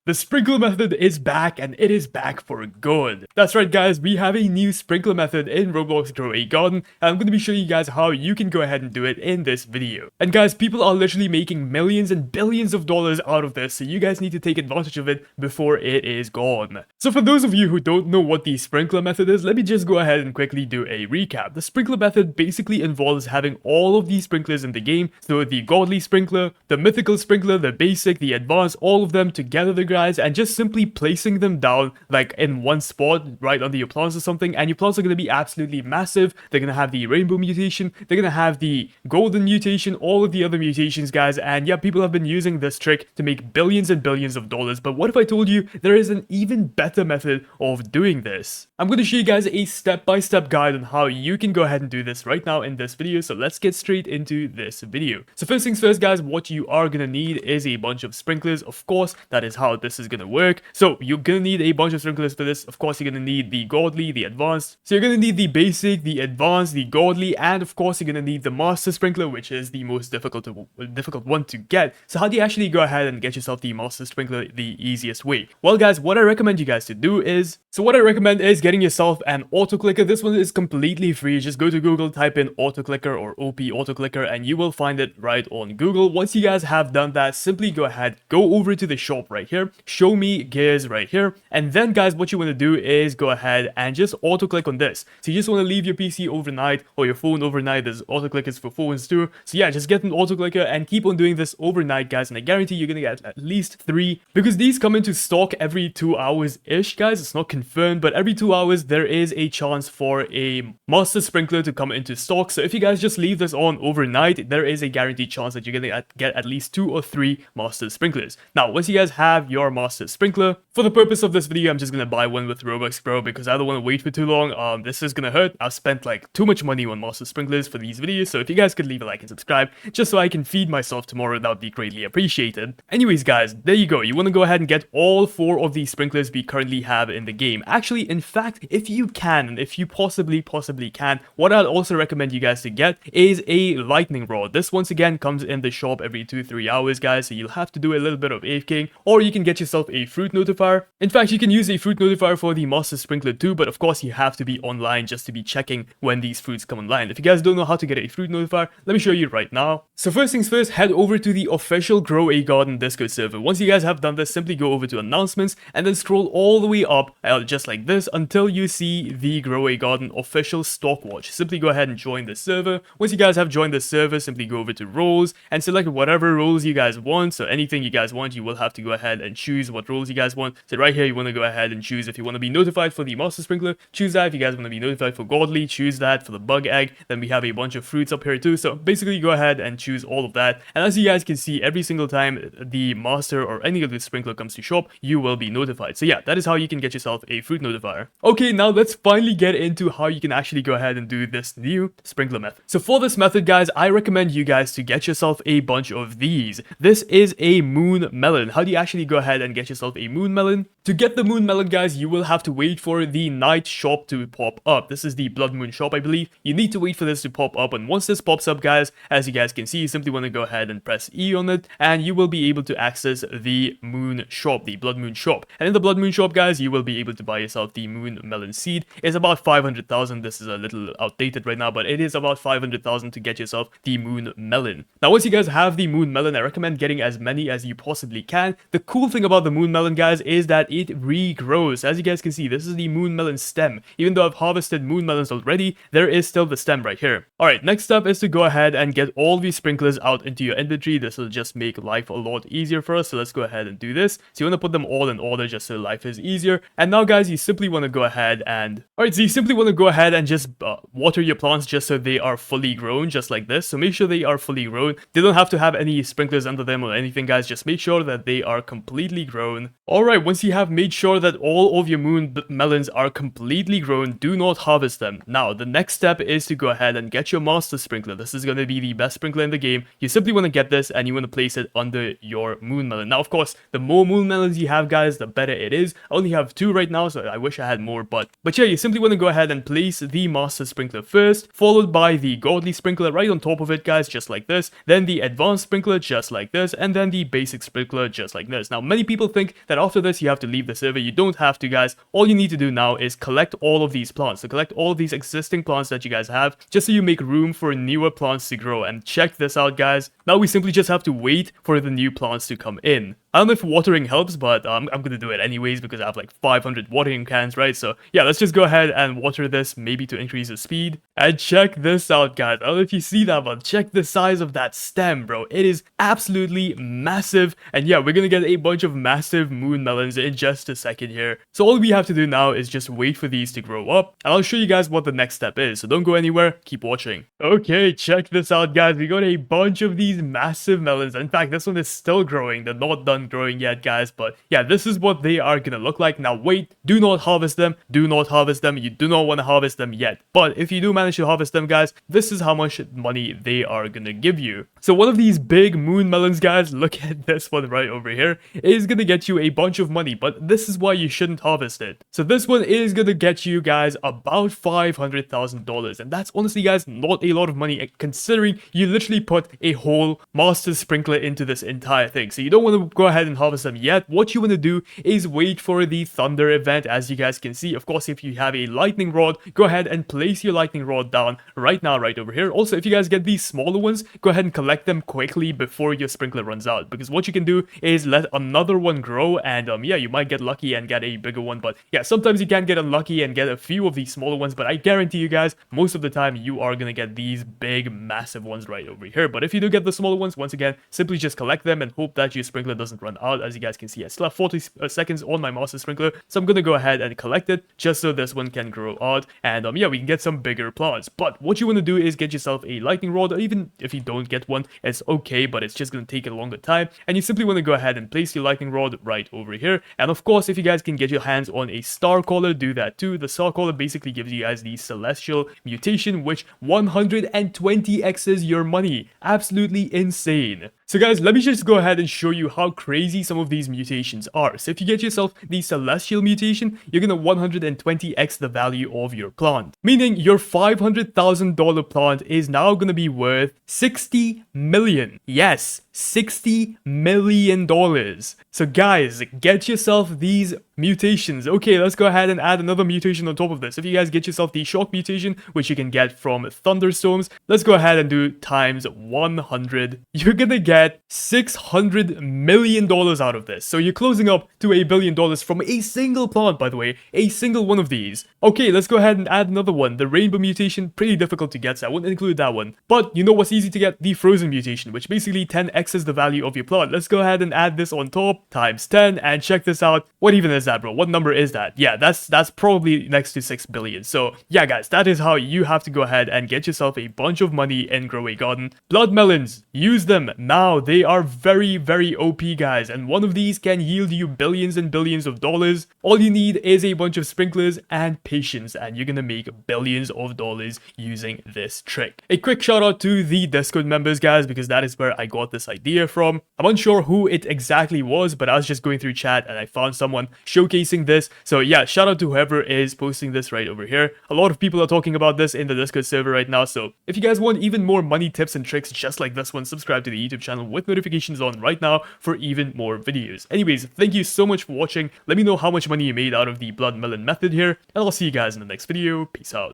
The sprinkler method is back, and it is back for good. That's right guys, we have a new sprinkler method in Roblox Grow a Garden, and I'm going to be showing you guys how you can go ahead and do it in this video. And guys, people are literally making millions and billions of dollars out of this, so you guys need to take advantage of it before it is gone. So for those of you who don't know what the sprinkler method is, let me just go ahead and quickly do a recap. The sprinkler method basically involves having all of these sprinklers in the game, so the godly sprinkler, the mythical sprinkler, the basic, the advanced, all of them together, guys, and just simply placing them down like in one spot right under your plants or something, and your plants are going to be absolutely massive. They're going to have the rainbow mutation, they're going to have the golden mutation, all of the other mutations, guys, and yeah, people have been using this trick to make billions and billions of dollars. But what if I told you there is an even better method of doing this? I'm going to show you guys a step-by-step guide on how you can go ahead and do this right now in this video, so let's get straight into this video. So first things first, guys, what you are going to need is a bunch of sprinklers. Of course, that is how this is going to work. So you're going to need a bunch of sprinklers for this. Of course, you're going to need the godly, the advanced. So you're going to need the basic, the advanced, the godly, and of course, you're going to need the master sprinkler, which is the most difficult one to get. So how do you actually go ahead and get yourself the master sprinkler the easiest way? Well, guys, what I recommend you guys to do is, getting yourself an auto clicker. This one is completely free. Just go to Google, type in auto clicker or OP auto clicker, and you will find it right on Google. Once you guys have done that, simply go ahead, go over to the shop right here, show me gears right here, and then guys, what you want to do is go ahead and just auto click on this. So you just want to leave your PC overnight or your phone overnight. There's auto clickers for phones too. So yeah, just get an auto clicker and keep on doing this overnight, guys, and I guarantee you're gonna get at least 3, because these come into stock every 2 hours ish, guys. It's not confirmed, but every 2 hours there is a chance for a master sprinkler to come into stock. So if you guys just leave this on overnight, there is a guaranteed chance that you're gonna get at least 2 or 3 master sprinklers. Now once you guys have your master sprinkler, for the purpose of this video, I'm just gonna buy one with Robux Pro because I don't want to wait for too long. This is gonna hurt. I've spent like too much money on master sprinklers for these videos, so if you guys could leave a like and subscribe just so I can feed myself tomorrow, that would be greatly appreciated. Anyways guys, there you go. You want to go ahead and get all 4 of these sprinklers we currently have in the game. Actually, in fact, if you can, and if you possibly can, what I'd also recommend you guys to get is a lightning rod. This once again comes in the shop every 2-3 hours, guys, so you'll have to do a little bit of AFKing, or you can get yourself a fruit notifier. In fact, you can use a fruit notifier for the master sprinkler too, but of course you have to be online just to be checking when these fruits come online. If you guys don't know how to get a fruit notifier, let me show you right now. So first things first, head over to the official Grow a Garden Discord server. Once you guys have done this, simply go over to announcements and then scroll all the way up just like this until you see the Grow a Garden official stock watch. Simply go ahead and join the server. Once you guys have joined the server, simply go over to roles and select whatever roles you guys want. So anything you guys want, you will have to go ahead and choose what roles you guys want. So right here, you want to go ahead and choose if you want to be notified for the master sprinkler, choose that. If you guys want to be notified for godly, choose that. For the bug egg, then we have a bunch of fruits up here too. So basically go ahead and choose all of that. And as you guys can see, every single time the master or any of the sprinkler comes to shop, you will be notified. So yeah, that is how you can get yourself a fruit notifier. Okay, now let's finally get into how you can actually go ahead and do this new sprinkler method. So for this method, guys, I recommend you guys to get yourself a bunch of these. This is a moon melon. How do you actually go ahead and get yourself a moon melon? To get the moon melon, guys, you will have to wait for the night shop to pop up. This is the blood moon shop, I believe. You need to wait for this to pop up, and once this pops up, guys, as you guys can see, you simply want to go ahead and press E on it, and you will be able to access the moon shop, the blood moon shop. And in the blood moon shop, guys, you will be able to buy yourself the moon melon seed. It's about 500,000. This is a little outdated right now, but it is about 500,000 to get yourself the moon melon. Now once you guys have the moon melon, I recommend getting as many as you possibly can. The cool thing about the moon melon, guys, is that it regrows. As you guys can see, this is the moon melon stem. Even though I've harvested moon melons already, there is still the stem right here. Alright, next up is to go ahead and get all these sprinklers out into your inventory. This will just make life a lot easier for us, so let's go ahead and do this. So you want to put them all in order just so life is easier. And now guys, you simply want to go ahead and just water your plants just so they are fully grown, just like this. So make sure they are fully grown. They don't have to have any sprinklers under them or anything, guys. Just make sure that they are completely grown. Alright, once you have made sure that all of your moon melons are completely grown, do not harvest them. Now, the next step is to go ahead and get your master sprinkler. This is going to be the best sprinkler in the game. You simply want to get this and you want to place it under your moon melon. Now, of course, the more moon melons you have, guys, the better it is. I only have 2 right now, so I wish I had more, but yeah, you simply want to go ahead and place the master sprinkler first, followed by the godly sprinkler right on top of it, guys, just like this, then the advanced sprinkler just like this, and then the basic sprinkler just like this. Now, many people think that after this you have to leave the server. You don't have to, guys. All you need to do now is collect all of these plants. So collect all of these existing plants that you guys have, just so you make room for newer plants to grow. And check this out, guys. Now we simply just have to wait for the new plants to come in. I don't know if watering helps, but I'm gonna do it anyways because I have like 500 watering cans, right? So yeah, let's just go ahead and water this, maybe to increase the speed. And check this out, guys. I don't know if you see that, but check the size of that stem, bro. It is absolutely massive. And yeah, we're gonna get a bunch of massive moon melons in just a second here. So all we have to do now is just wait for these to grow up, and I'll show you guys what the next step is. So don't go anywhere, keep watching. Okay, check this out, guys. We got a bunch of these massive melons. In fact, this one is still growing. They're not done growing yet, guys, but yeah, this is what they are gonna look like. Now wait, do not harvest them. Do not harvest them. You do not want to harvest them yet, but if you do manage to harvest them, guys, this is how much money they are gonna give you. So one of these big moon melons, guys, look at this one right over here, is gonna get you a bunch of money, but this is why you shouldn't harvest it. So this one is gonna get you guys about $500,000, and that's honestly, guys, not a lot of money considering you literally put a whole master sprinkler into this entire thing. So you don't want to go ahead and harvest them yet. What you want to do is wait for the thunder event. As you guys can see, of course, if you have a lightning rod, go ahead and place your lightning rod down right now, right over here. Also, if you guys get these smaller ones, go ahead and collect them quickly before your sprinkler runs out, because what you can do is let another one grow, and yeah, you might get lucky and get a bigger one. But yeah, sometimes you can get unlucky and get a few of these smaller ones, but I guarantee you guys, most of the time you are gonna get these big massive ones right over here. But if you do get the smaller ones, once again, simply just collect them and hope that your sprinkler doesn't run out. As you guys can see, I still have 40 seconds on my master sprinkler, so I'm gonna go ahead and collect it just so this one can grow out, and yeah, we can get some bigger plants. But what you want to do is get yourself a lightning rod, or even if you don't get one, it's okay, but it's just gonna take a longer time, and you simply want to go ahead and place your lightning rod right over here. And of course, if you guys can get your hands on a star collar, do that too. The star collar basically gives you guys the celestial mutation, which 120x's your money. Absolutely insane. So guys, let me just go ahead and show you how crazy some of these mutations are. So if you get yourself the celestial mutation, you're gonna 120x the value of your plant. Meaning your $500,000 plant is now gonna be worth 60 million. Yes, $60 million. So guys, get yourself these mutations. Okay, let's go ahead and add another mutation on top of this. If you guys get yourself the shock mutation, which you can get from thunderstorms, let's go ahead and do times 100. You're gonna get $600 million out of this. So you're closing up to $1 billion from a single plant, by the way, a single one of these. Okay, let's go ahead and add another one. The rainbow mutation, pretty difficult to get, so I won't include that one. But you know what's easy to get? The frozen mutation, which basically 10x's the value of your plant. Let's go ahead and add this on top, times 10, and check this out. What even is that, bro? What number is that? Yeah, that's probably next to 6 billion. So yeah, guys, that is how you have to go ahead and get yourself a bunch of money in Grow a Garden. Blood melons, use them now. They are very, very OP, guys, and one of these can yield you billions and billions of dollars. All you need is a bunch of sprinklers and patience, and you're gonna make billions of dollars using this trick. A quick shout out to the Discord members, guys, because that is where I got this idea from. I'm unsure who it exactly was, but I was just going through chat and I found someone showcasing this. So yeah, shout out to whoever is posting this right over here. A lot of people are talking about this in the Discord server right now, so if you guys want even more money tips and tricks just like this one, subscribe to the YouTube channel with notifications on right now for even more videos. Anyways, thank you so much for watching. Let me know how much money you made out of the blood melon method here, and I'll see you guys in the next video. Peace out.